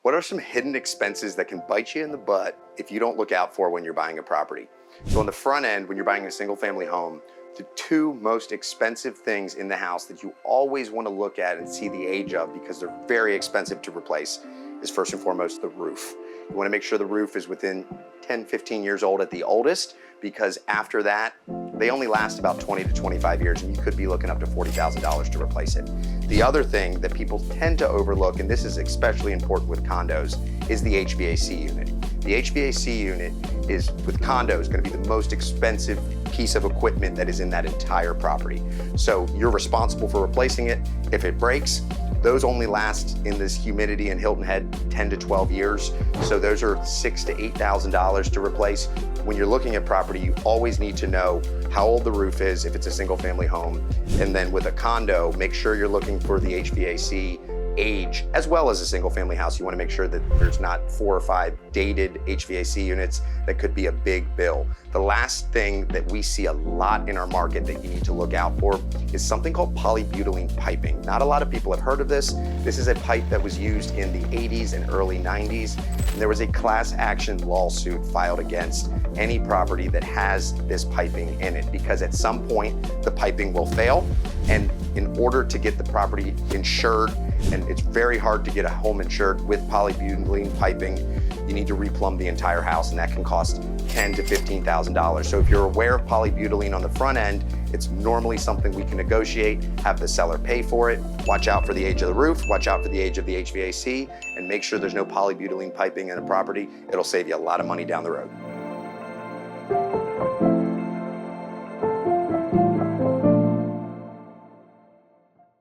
What are some hidden expenses that can bite you in the butt if you don't look out for when you're buying a property? So on the front end, when you're buying a single family home, the two most expensive things in the house that you always want to look at and see the age of, because they're very expensive to replace, is first and foremost the roof. You want to make sure the roof is within 10, 15 years old at the oldest, because after that, they only last about 20 to 25 years, and you could be looking up to $40,000 to replace it. The other thing that people tend to overlook, and this is especially important with condos, is the HVAC unit. The HVAC unit is, with condos, going to be the most expensive piece of equipment that is in that entire property. So you're responsible for replacing it. If it breaks, those only last in this humidity and Hilton Head 10 to 12 years. So those are $6,000 to $8,000 to replace. When you're looking at property, you always need to know how old the roof is if it's a single family home. And then with a condo, make sure you're looking for the HVAC age, as well as a single family house. You want to make sure that there's not 4 or 5 dated HVAC units that could be a big bill. The last thing that we see a lot in our market that you need to look out for is something called polybutylene piping. Not a lot of people have heard of this. This is a pipe that was used in the 80s and early 90s. And there was a class action lawsuit filed against any property that has this piping in it, because at some point the piping will fail. And in order to get the property insured, and it's very hard to get a home insured with polybutylene piping, you need to replumb the entire house, and that can cost $10,000 to $15,000. So if you're aware of polybutylene on the front end, it's normally something we can negotiate, have the seller pay for it. Watch out for the age of the roof, watch out for the age of the HVAC, and make sure there's no polybutylene piping in a property. It'll save you a lot of money down the road.